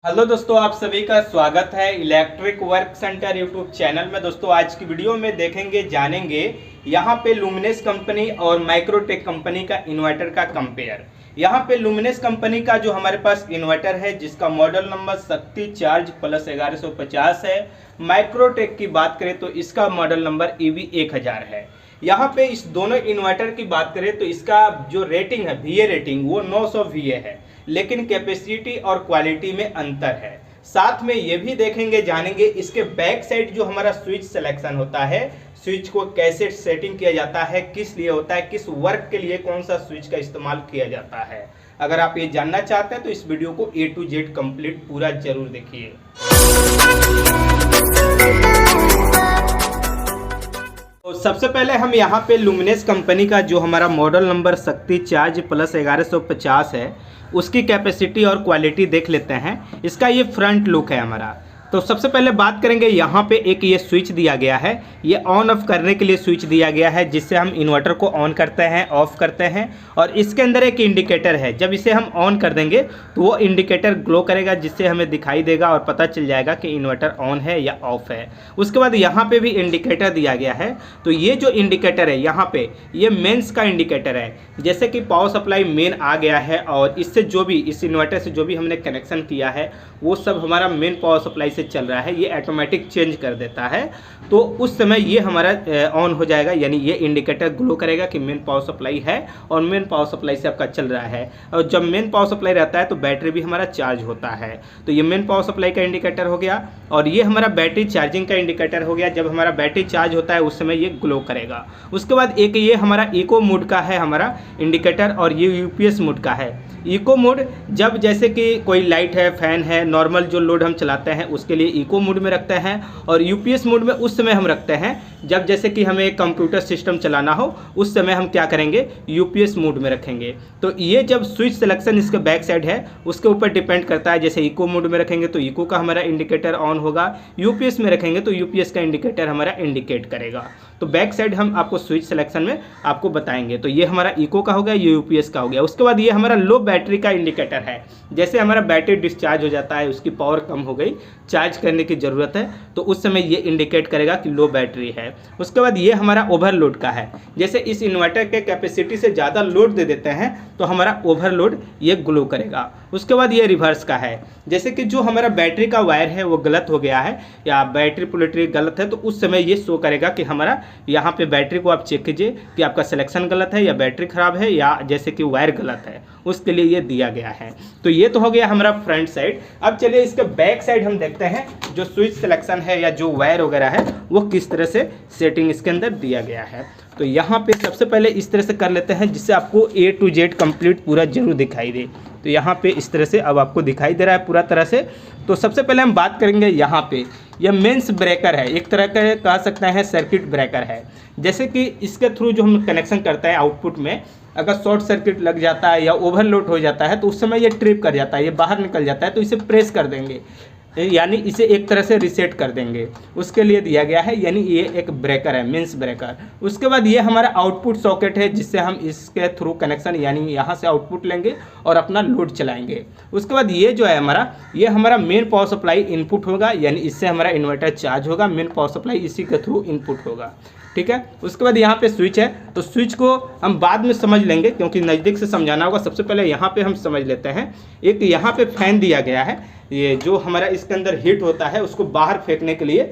Hello दोस्तों, आप सभी का स्वागत है electric work centre YouTube channel में। दोस्तों आज की वीडियो में देखेंगे जानेंगे यहाँ पे लुमिनेस कंपनी और माइक्रोटेक कंपनी का इन्वर्टर का कंपेयर। यहाँ पे लुमिनेस कंपनी का जो हमारे पास इन्वर्टर है जिसका मॉडल नंबर शक्ति चार्ज प्लस 1150 है। माइक्रोटेक की बात करें तो इसका मॉडल नंबर EV 1000 है। यहाँ पे इस दोनों इन्वर्टर की बात करें तो इसका जो रेटिंग है VA रेटिंग वो 900 VA है, लेकिन कैपेसिटी और क्वालिटी में अंतर है। साथ में ये भी देखेंगे जानेंगे इसके बैक साइड जो हमारा स्विच सिलेक्शन होता है, स्विच को कैसे सेटिंग किया जाता है, किस लिए होता है, किस वर्क के लिए कौन सा स्विच का इस्तेमाल किया जाता है। अगर आप ये जानना चाहते हैं तो इस वीडियो को A to Z कंप्लीट पूरा जरूर देखिए। तो सबसे पहले हम यहाँ पे लुमिनेस कंपनी का जो हमारा मॉडल नंबर शक्ति चार्ज प्लस 1150 है उसकी कैपेसिटी और क्वालिटी देख लेते हैं। इसका ये फ्रंट लुक है हमारा। तो सबसे पहले बात करेंगे, यहाँ पे एक ये स्विच दिया गया है, ये ऑन ऑफ करने के लिए स्विच दिया गया है जिससे हम इन्वर्टर को ऑन करते हैं ऑफ करते हैं। और इसके अंदर एक इंडिकेटर है, जब इसे हम ऑन कर देंगे तो वो इंडिकेटर ग्लो करेगा जिससे हमें दिखाई देगा और पता चल जाएगा कि इन्वर्टर ऑन है या ऑफ है। उसके बाद यहाँ पे भी इंडिकेटर दिया गया है। तो ये जो इंडिकेटर है यहाँ पे ये मेन्स का इंडिकेटर है। जैसे कि पावर सप्लाई मेन आ गया है और इससे जो भी इस इन्वर्टर से जो भी हमने कनेक्शन किया है वो सब हमारा मेन पावर सप्लाई से चल रहा है, ये ऑटोमेटिक चेंज कर देता है। तो उस समय ये हमारा ऑन हो जाएगा, यानी ये इंडिकेटर ग्लो करेगा कि मेन पावर सप्लाई है और मेन पावर सप्लाई से आपका चल रहा है। और जब मेन पावर सप्लाई रहता है तो बैटरी भी हमारा चार्ज होता है। तो ये मेन पावर सप्लाई का इंडिकेटर हो गया और ये हमारा बैटरी चार्जिंग का इंडिकेटर हो गया। जब हमारा बैटरी चार्ज होता है उस समय ये ग्लो करेगा। उसके बाद एक ये हमारा इको मोड का है हमारा इंडिकेटर और ये UPS मोड का है। इको मोड जब जैसे कि कोई लाइट है, फैन है, नॉर्मल जो लोड हम चलाते हैं उसके लिए इको मोड में रखते हैं। और UPS मोड में उस समय हम रखते हैं जब जैसे कि हमें एक कंप्यूटर सिस्टम चलाना हो, उस समय हम क्या करेंगे UPS मोड में रखेंगे। तो ये जब स्विच सिलेक्शन इसके बैक साइड है उसके ऊपर डिपेंड करता है। जैसे इको मोड में रखेंगे तो इको का हमारा इंडिकेटर ऑन होगा, UPS में रखेंगे तो UPS का इंडिकेटर हमारा इंडिकेट करेगा। तो बैक साइड हम आपको स्विच सिलेक्शन में आपको बताएंगे। तो ये हमारा इको का हो गया, ये UPS का हो गया। उसके बाद ये हमारा लो बैटरी का इंडिकेटर है। जैसे हमारा बैटरी डिस्चार्ज हो जाता है, उसकी पावर कम हो गई, चार्ज करने की ज़रूरत है, तो उस समय ये इंडिकेट करेगा कि लो बैटरी है। उसके बाद ये हमारा ओवरलोड का है। जैसे इस इन्वर्टर के कैपेसिटी से ज़्यादा लोड दे देते हैं तो हमारा ओवरलोड ये ग्लो करेगा। उसके बाद ये रिवर्स का है। जैसे कि जो हमारा बैटरी का वायर है वो गलत हो गया है या बैटरी पोलेट्री गलत है तो उस समय ये शो करेगा कि हमारा यहाँ पे बैटरी को आप चेक कीजिए कि आपका सिलेक्शन गलत है या बैटरी ख़राब है या जैसे कि वायर गलत है, उसके लिए ये दिया गया है। तो ये तो हो गया हमारा फ्रंट साइड। अब चलिए इसके बैक साइड हम देखते हैं जो स्विच सिलेक्शन है या जो वायर वगैरह है वो किस तरह से सेटिंग इसके अंदर दिया गया है। तो यहाँ पे सबसे पहले इस तरह से कर लेते हैं जिससे आपको A to Z कंप्लीट पूरा जरूर दिखाई दे। तो यहाँ पे इस तरह से अब आपको दिखाई दे रहा है पूरा तरह से। तो सबसे पहले हम बात करेंगे यहाँ पे यह मेंस ब्रेकर है, एक तरह का कह सकते हैं सर्किट ब्रेकर है। जैसे कि इसके थ्रू जो हम कनेक्शन करते हैं आउटपुट में, अगर शॉर्ट सर्किट लग जाता है या ओवरलोड हो जाता है तो उस समय ये ट्रिप कर जाता है, ये बाहर निकल जाता है। तो इसे प्रेस कर देंगे, यानी इसे एक तरह से रीसेट कर देंगे, उसके लिए दिया गया है। यानी ये एक ब्रेकर है, मेंस ब्रेकर। उसके बाद ये हमारा आउटपुट सॉकेट है जिससे हम इसके थ्रू कनेक्शन यानी यहाँ से आउटपुट लेंगे और अपना लोड चलाएंगे। उसके बाद ये जो है हमारा ये हमारा मेन पावर सप्लाई इनपुट होगा, यानी इससे हमारा इन्वर्टर चार्ज होगा, मेन पावर सप्लाई इसी के थ्रू इनपुट होगा। ठीक है। उसके बाद यहाँ पे स्विच है, तो स्विच को हम बाद में समझ लेंगे क्योंकि नज़दीक से समझाना होगा। सबसे पहले यहाँ पे हम समझ लेते हैं। एक यहाँ पे फैन दिया गया है, ये जो हमारा इसके अंदर हीट होता है उसको बाहर फेंकने के लिए,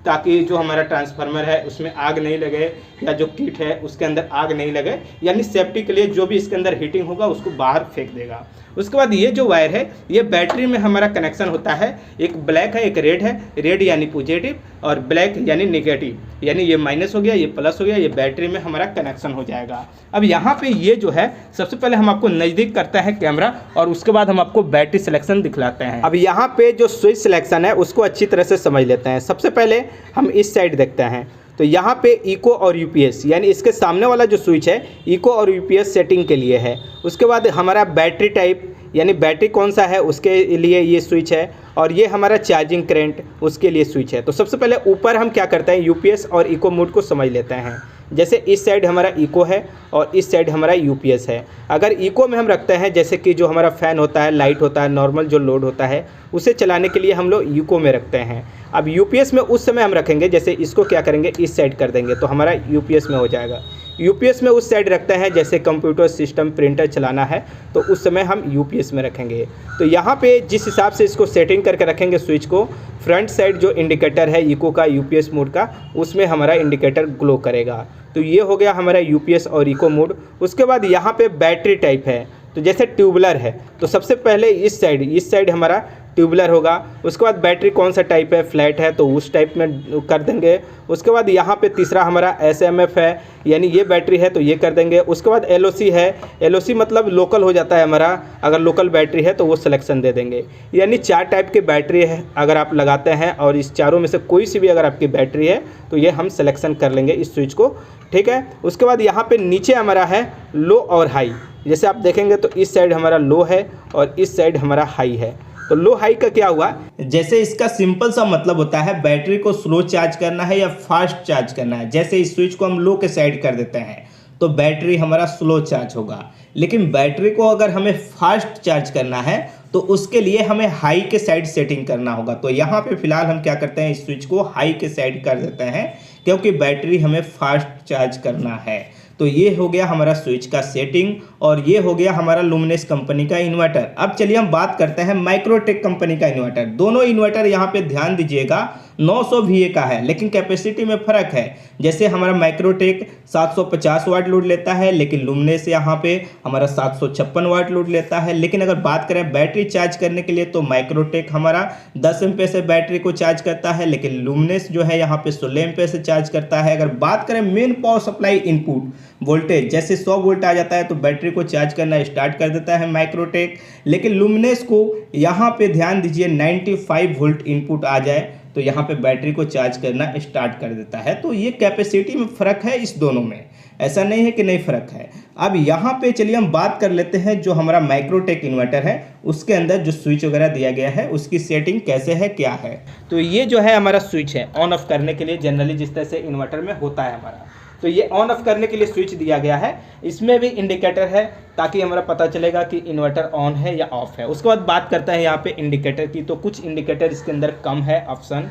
ताकि जो हमारा ट्रांसफार्मर है उसमें आग नहीं लगे या जो किट है उसके अंदर आग नहीं लगे, यानी सेफ्टी के लिए जो भी इसके अंदर हीटिंग होगा उसको बाहर फेंक देगा। उसके बाद ये जो वायर है ये बैटरी में हमारा कनेक्शन होता है। एक ब्लैक है एक रेड है, रेड यानी पॉजिटिव और ब्लैक यानी नेगेटिव, यानी ये माइनस हो गया ये प्लस हो गया, ये बैटरी में हमारा कनेक्शन हो जाएगा। अब यहाँ पे ये जो है सबसे पहले हम आपको नज़दीक करते हैं कैमरा और उसके बाद हम आपको बैटरी सिलेक्शन दिखलाते हैं। अब यहाँ पे जो स्विच सिलेक्शन है उसको अच्छी तरह से समझ लेते हैं। सबसे पहले हम इस साइड देखते हैं। तो यहाँ पे इको और UPS यानी इसके सामने वाला जो स्विच है इको और UPS सेटिंग के लिए है। उसके बाद हमारा बैटरी टाइप यानी बैटरी कौन सा है उसके लिए ये स्विच है और ये हमारा चार्जिंग करंट उसके लिए स्विच है। तो सबसे पहले ऊपर हम क्या करते हैं UPS और इको मोड को समझ लेते हैं। जैसे इस साइड हमारा इको है और इस साइड हमारा यूपीएस है। अगर इको में हम रखते हैं, जैसे कि जो हमारा फ़ैन होता है, लाइट होता है, नॉर्मल जो लोड होता है, उसे चलाने के लिए हम लोग इको में रखते हैं। अब यूपीएस में उस समय हम रखेंगे, जैसे इसको क्या करेंगे, इस साइड कर देंगे तो हमारा यूपीएस में हो जाएगा। यूपीएस में उस साइड रखते हैं, जैसे कंप्यूटर सिस्टम प्रिंटर चलाना है तो उस समय हम यूपीएस में रखेंगे। तो यहाँ पे जिस हिसाब से इसको सेटिंग करके रखेंगे स्विच को, फ्रंट साइड जो इंडिकेटर है इको का, यूपीएस मोड का, उसमें हमारा इंडिकेटर ग्लो करेगा। तो ये हो गया हमारा यूपीएस और इको मोड। उसके बाद यहाँ पे बैटरी टाइप है, तो जैसे ट्यूबलर है तो सबसे पहले इस साइड हमारा ट्यूबलर होगा। उसके बाद बैटरी कौन सा टाइप है, फ्लैट है तो उस टाइप में कर देंगे। उसके बाद यहाँ पे तीसरा हमारा एसएमएफ है, यानी ये बैटरी है तो ये कर देंगे। उसके बाद एलओसी है, एलओसी मतलब लोकल हो जाता है हमारा, अगर लोकल बैटरी है तो वो सिलेक्शन दे देंगे। यानी 4 टाइप की बैटरी है अगर आप लगाते हैं, और इस चारों में से कोई सी भी अगर आपकी बैटरी है तो ये हम सिलेक्शन कर लेंगे इस स्विच को, ठीक है। उसके बाद यहाँ पे नीचे हमारा है लो और हाई। जैसे आप देखेंगे तो इस साइड हमारा लो है और इस साइड हमारा हाई है। तो लो हाई का क्या हुआ, जैसे इसका सिंपल सा मतलब होता है बैटरी को स्लो चार्ज करना है या फास्ट चार्ज करना है। जैसे इस स्विच को हम लो के साइड कर देते हैं तो बैटरी हमारा स्लो चार्ज होगा, लेकिन बैटरी को अगर हमें फास्ट चार्ज करना है तो उसके लिए हमें हाई के साइड सेटिंग करना होगा। तो यहाँ पे फिलहाल हम क्या करते हैं, इस स्विच को हाई के साइड कर देते हैं क्योंकि बैटरी हमें फास्ट चार्ज करना है। तो ये हो गया हमारा स्विच का सेटिंग और ये हो गया हमारा लुमिनस कंपनी का इन्वर्टर। अब चलिए हम बात करते हैं माइक्रोटेक कंपनी का इन्वर्टर। दोनों इन्वर्टर यहाँ पे ध्यान दीजिएगा 900 VA का है, लेकिन कैपेसिटी में फ़र्क है। जैसे हमारा माइक्रोटेक 750 वाट लोड लेता है, लेकिन लुमिनस यहाँ पे हमारा 756 वाट लोड लेता है। लेकिन अगर बात करें बैटरी चार्ज करने के लिए तो माइक्रोटेक हमारा 10 एम्पीयर से बैटरी को चार्ज करता है, लेकिन लुमिनस जो है यहाँ पे 16 एम्पीयर से चार्ज करता है। अगर बात करें main power supply input voltage, जैसे 100 वोल्ट आ जाता है तो बैटरी को चार्ज करना स्टार्ट कर देता है माइक्रोटेक, लेकिन लुमिनस को यहाँ पे ध्यान दीजिए 95 वोल्ट इनपुट आ जाए तो यहाँ पे बैटरी को चार्ज करना स्टार्ट कर देता है। तो ये कैपेसिटी में फ़र्क है इस दोनों में, ऐसा नहीं है कि नहीं फ़र्क है। अब यहाँ पे चलिए हम बात कर लेते हैं जो हमारा माइक्रोटेक इन्वर्टर है उसके अंदर जो स्विच वगैरह दिया गया है उसकी सेटिंग कैसे है, क्या है। तो ये जो है हमारा स्विच है ऑन ऑफ करने के लिए, जनरली जिस तरह से इन्वर्टर में होता है हमारा, तो ये ऑन ऑफ करने के लिए स्विच दिया गया है। इसमें भी इंडिकेटर है ताकि हमारा पता चलेगा कि इन्वर्टर ऑन है या ऑफ है। उसके बाद बात करते हैं यहाँ पे इंडिकेटर की, तो कुछ इंडिकेटर इसके अंदर कम है ऑप्शन,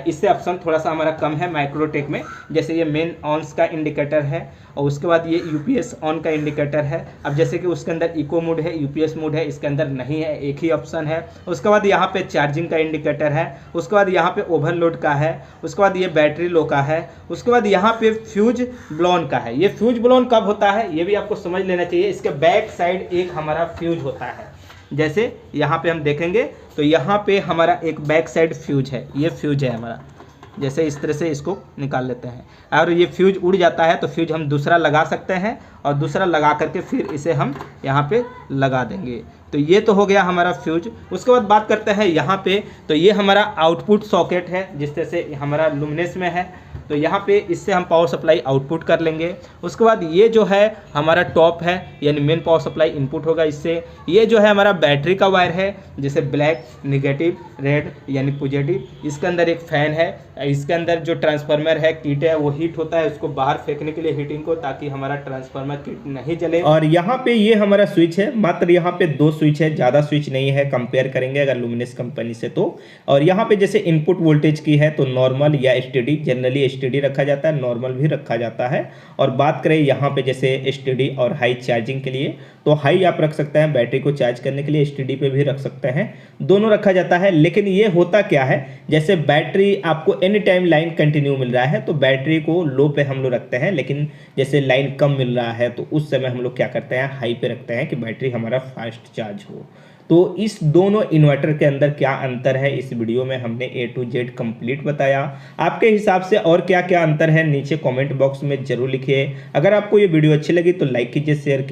इससे ऑप्शन थोड़ा सा हमारा कम है माइक्रोटेक में। जैसे ये मेन ऑन्स का इंडिकेटर है और उसके बाद ये यूपीएस ऑन का इंडिकेटर है। अब जैसे कि उसके अंदर इको मोड है, यूपीएस मोड है, इसके अंदर नहीं है, एक ही ऑप्शन है। उसके बाद यहाँ पे चार्जिंग का इंडिकेटर है, उसके बाद यहाँ पे ओवरलोड का है, उसके बाद ये बैटरी लो का है, उसके बाद यहाँ पे फ्यूज ब्लोन का है। ये फ्यूज ब्लोन कब होता है ये भी आपको समझ लेना चाहिए। इसके बैक साइड एक हमारा फ्यूज होता है, जैसे यहाँ पे हम देखेंगे तो यहाँ पे हमारा एक बैक साइड फ्यूज है, ये फ्यूज है हमारा। जैसे इस तरह से इसको निकाल लेते हैं और ये फ्यूज उड़ जाता है तो फ्यूज हम दूसरा लगा सकते हैं और दूसरा लगा करके फिर इसे हम यहाँ पे लगा देंगे। तो ये तो हो गया हमारा फ्यूज। उसके बाद बात करते हैं यहाँ पे, तो ये हमारा आउटपुट सॉकेट है जिस तरह से हमारा लुमिनस में है, तो यहाँ पे इससे हम पावर सप्लाई आउटपुट कर लेंगे। उसके बाद ये जो है हमारा टॉप है यानी मेन पावर सप्लाई इनपुट होगा इससे। ये जो है हमारा बैटरी का वायर है, जैसे ब्लैक नेगेटिव रेड यानी पॉजिटिव। इसके अंदर एक फ़ैन है, इसके अंदर जो ट्रांसफार्मर है किट है वो हीट होता है, उसको बाहर फेंकने के लिए हीटिंग को, ताकि हमारा ट्रांसफार्मर किट नहीं जले। और यहाँ पे ये हमारा स्विच है, मात्र यहाँ पे 2 स्विच है, ज़्यादा स्विच नहीं है कंपेयर करेंगे अगर लुमिनस कंपनी से तो। और यहाँ पे जैसे इनपुट वोल्टेज की है तो नॉर्मल या एसटीडी, जनरली एसटीडी रखा जाता है, नॉर्मल भी रखा जाता है। और बात करें यहाँ पे जैसे एसटीडी और हाई चार्जिंग के लिए तो हाई आप रख सकते हैं, बैटरी को चार्ज करने के लिए एसटीडी पे भी रख सकते हैं, दोनों रखा जाता है। लेकिन ये होता क्या है, जैसे बैटरी आपको एनी टाइम लाइन कंटिन्यू मिल रहा है तो बैटरी को लो पे हम लोग रखते हैं, लेकिन जैसे लाइन कम मिल रहा है तो उस समय हम लोग क्या करते हैं, हाई पे रखते हैं कि बैटरी हमारा फास्ट चार्ज हो। तो इस दोनों इन्वर्टर के अंदर क्या अंतर है इस वीडियो में हमने A to Z कंप्लीट बताया। आपके हिसाब से और क्या क्या अंतर है नीचे कमेंट बॉक्स में जरूर लिखिए। अगर आपको ये वीडियो अच्छी लगी तो लाइक कीजिए, शेयर कीजिए।